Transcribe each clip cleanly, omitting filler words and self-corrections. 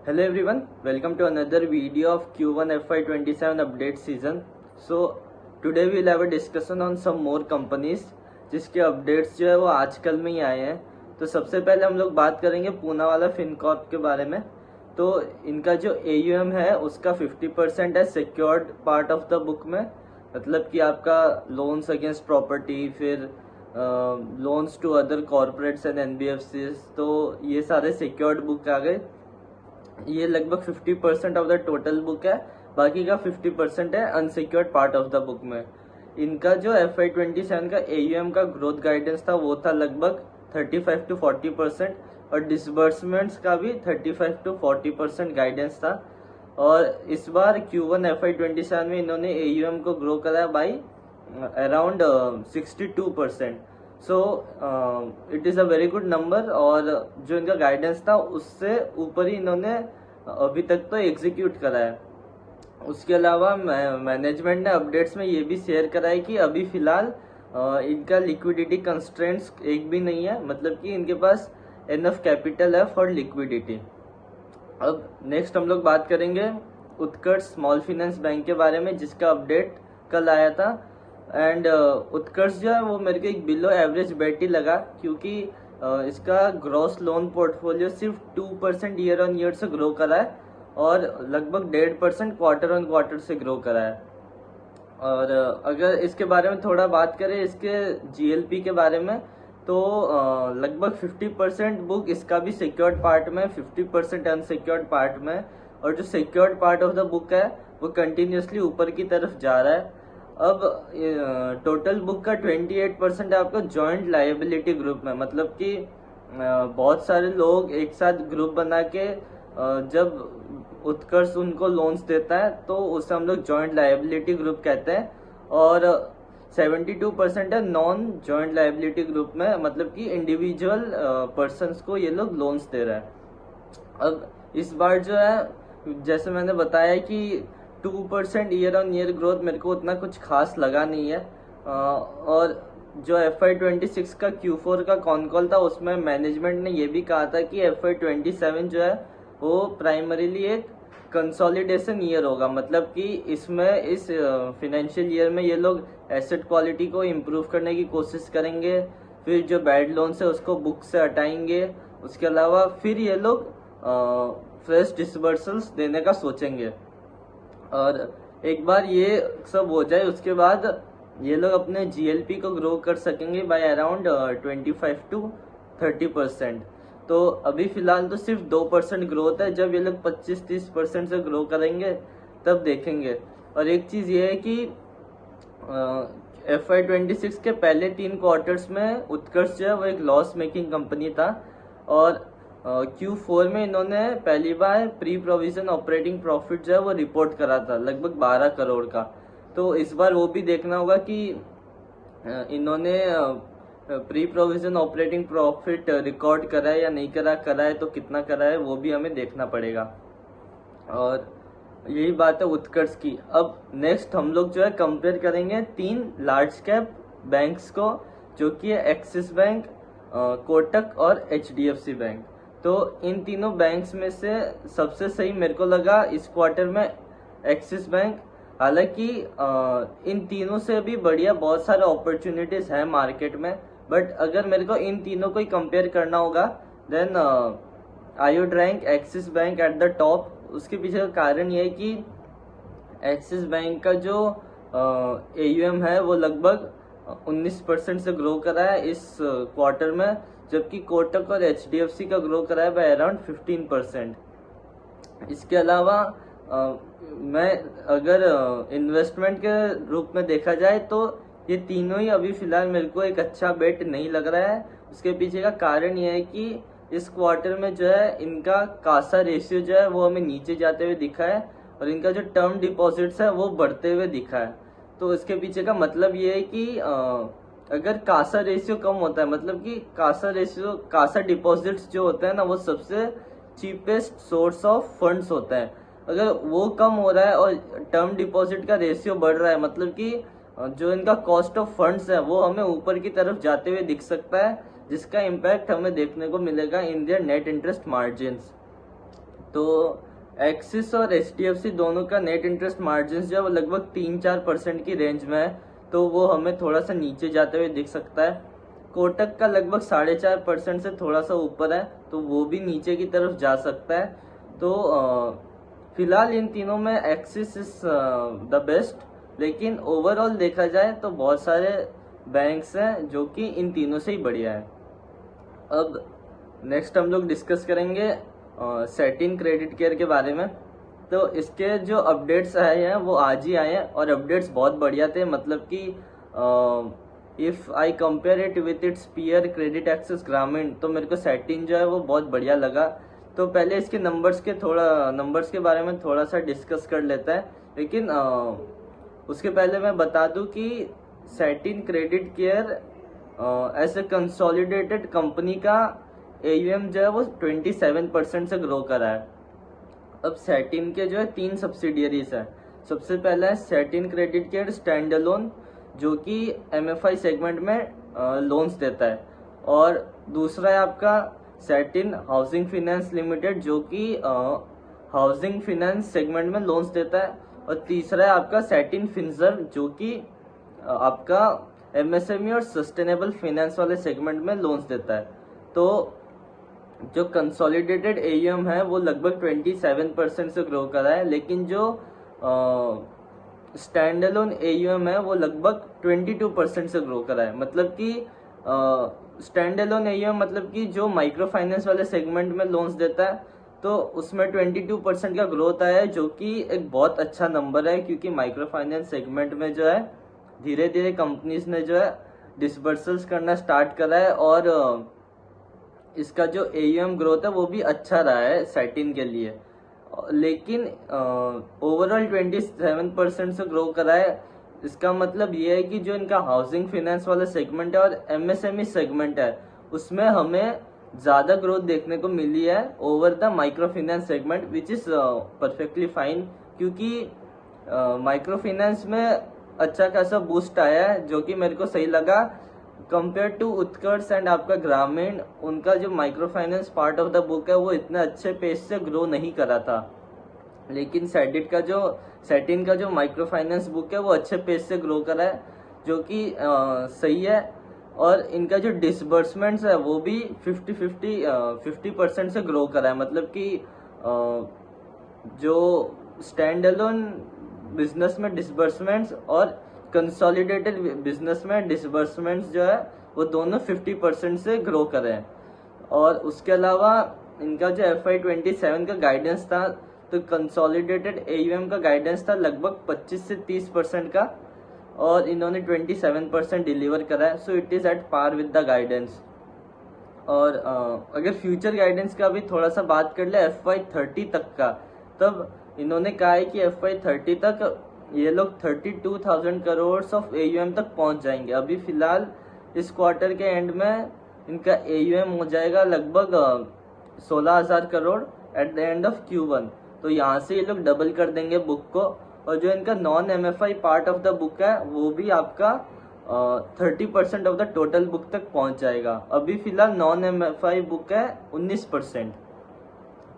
Hello everyone, welcome to another video of Q1 FY27 update season. So today we'll have a discussion on some more companies जिसके updates जो है वो आजकल में ही आए हैं। तो सबसे पहले हम लोग बात करेंगे पूना वाला फिनकॉर्प के बारे में। तो इनका जो AUM है उसका 50% है secured part of the book में, मतलब कि आपका लोन्स अगेंस्ट प्रॉपर्टी, फिर loans to other corporates and NBFCs, तो ये सारे सिक्योर्ड बुक आ गए। ये लगभग 50% ऑफ द टोटल बुक है, बाकी का 50% है unsecured part of the book में। इनका जो FY27 का AUM का ग्रोथ गाइडेंस था वो था लगभग 35 to 40% और डिसबर्समेंट्स का भी 35 to 40% गाइडेंस था। और इस बार Q1 FY27 में इन्होंने AUM को ग्रो करा by around 62%। So it is a very good number, और जो इनका गाइडेंस था उससे ऊपर ही इन्होंने अभी तक तो एग्जीक्यूट करा है। उसके अलावा मैनेजमेंट ने अपडेट्स में ये भी शेयर करा है कि अभी फिलहाल इनका लिक्विडिटी कंस्ट्रेंट्स एक भी नहीं है, मतलब कि इनके पास इनफ कैपिटल है फॉर लिक्विडिटी। अब नेक्स्ट हम लोग बात करेंगे उत्कर्ष स्मॉल फाइनेंस बैंक के बारे में, जिसका अपडेट कल आया था। एंड उत्कर्ष जो है वो मेरे को एक बिलो एवरेज बेट ही लगा, क्योंकि इसका ग्रॉस लोन पोर्टफोलियो सिर्फ 2% ईयर ऑन ईयर से ग्रो करा है और लगभग 1.5% क्वार्टर ऑन क्वार्टर से ग्रो करा है। और अगर इसके बारे में थोड़ा बात करें इसके GLP के बारे में, तो लगभग 50% बुक इसका भी सिक्योर्ड पार्ट में, 50% अनसिक्योर्ड पार्ट में, और जो secured part of the book है वो कंटिन्यूसली ऊपर की तरफ जा रहा है। अब टोटल बुक का 28% है आपका जॉइंट लायबिलिटी ग्रुप में, मतलब कि बहुत सारे लोग एक साथ ग्रुप बना के जब उत्कर्ष उनको लोन्स देता है तो उसे हम लोग जॉइंट लायबिलिटी ग्रुप कहते हैं। और 72% है नॉन जॉइंट लायबिलिटी ग्रुप में, मतलब कि इंडिविजुअल पर्सन्स को ये लोग लोन्स दे रहा है। अब इस बार जो है जैसे मैंने बताया कि 2% ईयर ऑन ईयर ग्रोथ मेरे को उतना कुछ खास लगा नहीं है। और जो FY26 का Q4 का कॉन कॉल था उसमें मैनेजमेंट ने ये भी कहा था कि FY27 जो है वो प्राइमरीली एक कंसोलिडेशन ईयर होगा, मतलब कि इसमें इस फिनेंशियल ईयर में ये लोग एसेट क्वालिटी को इम्प्रूव करने की कोशिश करेंगे, फिर जो बैड लोन्स है उसको बुक से हटाएंगे। उसके अलावा फिर ये लोग फ्रेश डिसबर्सल्स देने का सोचेंगे। और एक बार ये सब हो जाए उसके बाद ये लोग अपने GLP को ग्रो कर सकेंगे बाय अराउंड 25 to 30%। तो अभी फिलहाल तो सिर्फ 2% ग्रोथ है, जब ये लोग 25-30% से ग्रो करेंगे तब देखेंगे। और एक चीज़ ये है कि FY26 के पहले 3 क्वार्टर्स में उत्कर्ष जो है वो एक लॉस मेकिंग कंपनी था, और Q4 में इन्होंने पहली बार प्री प्रोविजन ऑपरेटिंग प्रॉफिट जो है वो रिपोर्ट करा था लगभग 12 करोड़ का। तो इस बार वो भी देखना होगा कि इन्होंने pre provision operating profit record करा है या नहीं करा है, तो कितना करा है वो भी हमें देखना पड़ेगा। और यही बात है उत्कर्ष की। अब नेक्स्ट हम लोग जो है कंपेयर करेंगे 3 लार्ज कैप बैंक्स को, जो कि है एक्सिस बैंक, कोटक और HDFC बैंक। तो इन तीनों बैंक्स में से सबसे सही मेरे को लगा इस क्वार्टर में एक्सिस बैंक। हालांकि इन तीनों से भी बढ़िया बहुत सारे अपॉर्चुनिटीज है मार्केट में, बट अगर मेरे को इन तीनों को ही कंपेयर करना होगा then I would rank Axis bank at the top. उसके पीछे का कारण ये है कि एक्सिस बैंक का जो AUM है वो लगभग 19% से ग्रो करा है इस क्वार्टर में, जबकि कोटक और HDFC का ग्रो करा है बाय अराउंड 15%। इसके अलावा मैं अगर इन्वेस्टमेंट के रूप में देखा जाए तो ये तीनों ही अभी फिलहाल मेरे को एक अच्छा बेट नहीं लग रहा है। उसके पीछे का कारण ये है कि इस क्वार्टर में जो है इनका कासा रेशियो जो है वो हमें नीचे जाते हुए दिखा है, और इनका जो टर्म डिपॉजिट्स है वो बढ़ते हुए दिखा है। तो इसके पीछे का मतलब ये है कि अगर कासा रेशियो कम होता है, मतलब कि कासा डिपॉजिट्स जो होता है ना वो सबसे चीपेस्ट सोर्स ऑफ फंड्स होता है, अगर वो कम हो रहा है और टर्म डिपॉजिट का रेशियो बढ़ रहा है, मतलब कि जो इनका कॉस्ट ऑफ फंड्स है वो हमें ऊपर की तरफ जाते हुए दिख सकता है, जिसका इम्पैक्ट हमें देखने को मिलेगा in their net interest margins. तो एक्सिस और HDFC दोनों का नेट इंटरेस्ट मार्जिन जो है वो लगभग 3-4% की रेंज में है, तो वो हमें थोड़ा सा नीचे जाते हुए दिख सकता है। कोटक का लगभग 4.5% से थोड़ा सा ऊपर है, तो वो भी नीचे की तरफ जा सकता है। तो फिलहाल इन तीनों में एक्सिस इज द बेस्ट, लेकिन ओवरऑल देखा जाए तो बहुत सारे बैंक्स हैं जो कि इन तीनों से ही बढ़िया है। अब नेक्स्ट हम लोग डिस्कस करेंगे सैटिन क्रेडिट केयर के बारे में। तो इसके जो अपडेट्स आए हैं वो आज ही आए हैं और अपडेट्स बहुत बढ़िया थे। मतलब कि if I compare it with its peer credit access Grameen, तो मेरे को सैटिन जो है वो बहुत बढ़िया लगा। तो पहले इसके नंबर्स के बारे में थोड़ा सा डिस्कस कर लेता है, लेकिन उसके पहले मैं बता दूं कि Satin credit care as a consolidated company का AUM जो है वो 27% से ग्रो करा है। अब सैटिन के जो है 3 सब्सिडियरीज है। सबसे पहला है satin credit care stand alone, जो कि MFI सेगमेंट में लोन्स देता है, और दूसरा है आपका सैटिन हाउसिंग फाइनेंस लिमिटेड, जो कि हाउसिंग फाइनेंस सेगमेंट में लोन्स देता है, और तीसरा है आपका सैटिन फिनसर्व, जो कि आपका MSME और सस्टेनेबल फाइनेंस वाले सेगमेंट में लोन्स देता है। तो जो कंसोलिडेटेड AUM है वो लगभग 27% से ग्रो करा है, लेकिन जो स्टैंड अलोन AUM है वो लगभग 22% से ग्रो करा है। मतलब कि स्टैंड अलोन AUM मतलब कि जो माइक्रो फाइनेंस वाले सेगमेंट में लोन्स देता है, तो उसमें 22% का ग्रोथ आया है, जो कि एक बहुत अच्छा नंबर है, क्योंकि माइक्रो फाइनेंस सेगमेंट में जो है धीरे धीरे कंपनीज ने जो है डिसबर्सल्स करना स्टार्ट करा है, और इसका जो AUM ग्रोथ है वो भी अच्छा रहा है सैटिन के लिए। लेकिन ओवरऑल 27% से ग्रो करा है। इसका मतलब ये है कि जो इनका हाउसिंग फाइनेंस वाला सेगमेंट है और MSME सेगमेंट है, उसमें हमें ज्यादा ग्रोथ देखने को मिली है over the micro finance segment, which is perfectly fine, क्योंकि माइक्रो फाइनेंस में अच्छा खासा बूस्ट आया है, जो कि मेरे को सही लगा। कंपेयर टू उत्कर्ष एंड आपका ग्रामीण, उनका जो micro finance part of the book है वो इतने अच्छे पेस से ग्रो नहीं करा था, लेकिन सैटिन का जो माइक्रो फाइनेंस बुक है वो अच्छे पेस से ग्रो करा है, जो कि सही है। और इनका जो डिसबर्समेंट्स है वो भी 50% से ग्रो करा है। मतलब कि जो स्टैंड अलोन बिजनेस में डिसबर्समेंट्स और कंसोलिडेटेड बिजनेस में डिसबर्समेंट्स जो है वो दोनों 50% से ग्रो करे हैं। और उसके अलावा इनका जो FY27 का गाइडेंस था, तो कंसोलिडेटेड AUM का गाइडेंस था लगभग 25 से 30% का, और इन्होंने 27% डिलीवर करा है। So it is at par with the guidance. और अगर फ्यूचर गाइडेंस का भी थोड़ा सा बात कर ले FY30 तक का, तब इन्होंने कहा है कि FY30 तक ये लोग 32,000 करोड़ ऑफ AUM तक पहुंच जाएंगे। अभी फिलहाल इस क्वार्टर के एंड में इनका AUM हो जाएगा लगभग 16,000 crore at the end of Q1। तो यहाँ से ये लोग डबल कर देंगे बुक को, और जो इनका non MFI part of the book है वो भी आपका 30% ऑफ द टोटल बुक तक पहुंच जाएगा। अभी फिलहाल नॉन MFI बुक है 19%,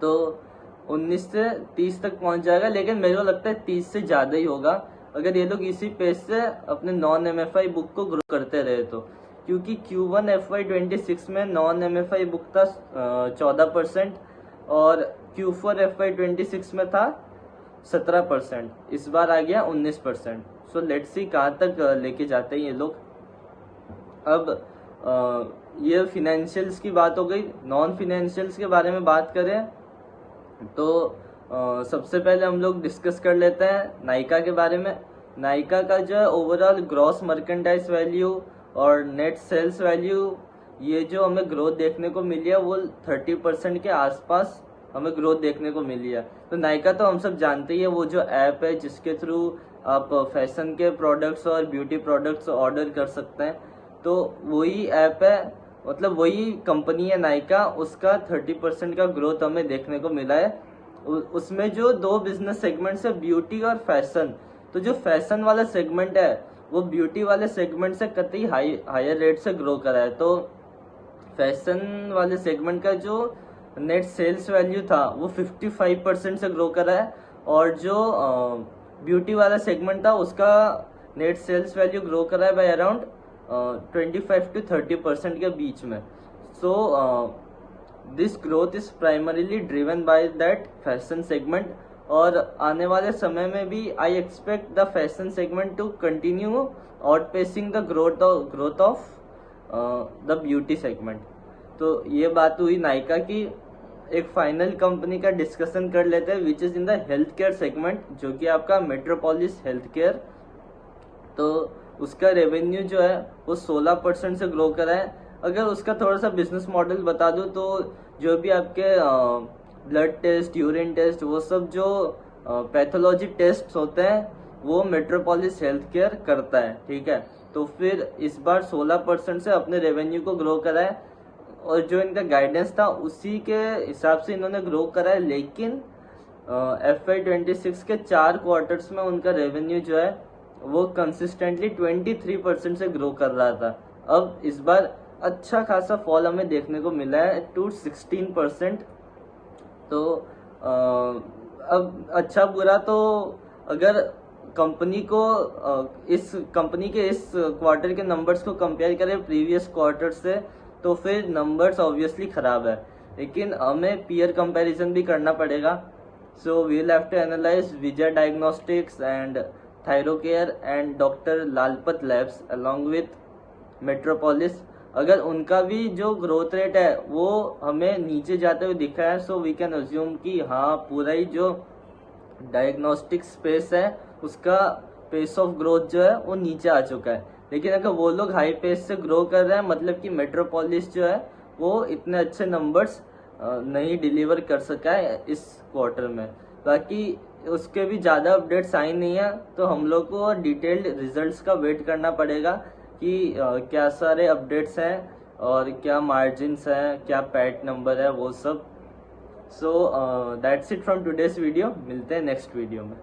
तो 19 से 30 तक पहुंच जाएगा, लेकिन मेरे को लगता है 30 से ज्यादा ही होगा अगर ये लोग इसी पेस से अपने नॉन MFI बुक को ग्रो करते रहे तो, क्योंकि Q1 FY26 में नॉन MFI बुक था 14% और Q4 FY26 में था 17%, इस बार आ गया 19%। सो लेट्स सी कहाँ तक लेके जाते हैं ये लोग। अब ये फिनेंशियल्स की बात हो गई। नॉन फिनेंशियल्स के बारे में बात करें तो सबसे पहले हम लोग डिस्कस कर लेते हैं नाइका के बारे में। नाइका का जो है ओवरऑल ग्रॉस मर्केंडाइज वैल्यू और नेट सेल्स वैल्यू, ये जो हमें ग्रोथ देखने को मिली है वो 30% के आसपास हमें ग्रोथ देखने को मिली है। तो नाइका तो हम सब जानते ही है, वो जो ऐप है जिसके थ्रू आप फैशन के प्रोडक्ट्स और ब्यूटी प्रोडक्ट्स ऑर्डर कर सकते हैं, तो वही ऐप है, मतलब वही कंपनी है नाइका। उसका 30% का ग्रोथ हमें देखने को मिला है। उसमें जो दो बिजनेस सेगमेंट्स है, ब्यूटी और फैशन, तो जो फैशन वाला सेगमेंट है वो ब्यूटी वाले सेगमेंट से कतई हायर रेट से ग्रो करा है। तो फैशन वाले सेगमेंट का जो नेट सेल्स वैल्यू था वो 55% से ग्रो कर रहा है, और जो ब्यूटी वाला सेगमेंट था उसका नेट सेल्स वैल्यू ग्रो कर रहा है बाय अराउंड 25 to 30% के बीच में. So this growth is primarily driven by that fashion segment, और आने वाले समय में भी I expect the fashion segment to continue outpacing the growth of the beauty segment. तो ये बात हुई नायका की. एक फाइनल कंपनी का डिस्कशन कर लेते हैं which is in the health care segment, जो कि आपका मेट्रोपोलिस हेल्थ केयर. तो उसका रेवेन्यू जो है वो 16% से ग्रो करा है. अगर उसका थोड़ा सा बिजनेस मॉडल बता दूं तो जो भी आपके ब्लड टेस्ट, यूरिन टेस्ट, वो सब जो पैथोलॉजी टेस्ट होते हैं वो मेट्रोपोलिस हेल्थ केयर करता है. ठीक है, तो फिर इस बार 16% से अपने रेवेन्यू को ग्रो करा है, और जो इनका गाइडेंस था उसी के हिसाब से इन्होंने ग्रो करा है. लेकिन FY26 के 4 क्वार्टर्स में उनका रेवेन्यू जो है वो कंसिस्टेंटली 23% से ग्रो कर रहा था. अब इस बार अच्छा खासा फॉल हमें देखने को मिला है टू 16%. तो अब अच्छा बुरा तो अगर कंपनी को इस कंपनी के इस क्वार्टर के नंबर्स को कंपेयर करें प्रीवियस क्वार्टर से, तो फिर नंबर्स ऑब्वियसली खराब है. लेकिन हमें पीयर कंपैरिजन भी करना पड़ेगा. So we will have to analyze Vijay diagnostics and Thyrocare and doctor Lalpath labs along with Metropolis. अगर उनका भी जो ग्रोथ रेट है वो हमें नीचे जाते हुए दिखा है, सो वी कैन अज्यूम कि हाँ पूरा ही जो डायग्नोस्टिक स्पेस है उसका पेस ऑफ ग्रोथ जो है वो नीचे आ चुका है. लेकिन अगर वो लोग हाई पेस से ग्रो कर रहे हैं, मतलब कि मेट्रोपोलिस जो है वो इतने अच्छे नंबर्स नहीं डिलीवर कर सका है इस क्वार्टर में. बाकी उसके भी ज़्यादा अपडेट्स आई नहीं है, तो हम लोग को डिटेल्ड रिजल्ट्स का वेट करना पड़ेगा कि क्या सारे अपडेट्स हैं और क्या मार्जिन्स हैं, क्या पैट नंबर है, वो सब. So that's it from today's video. मिलते हैं नेक्स्ट वीडियो में.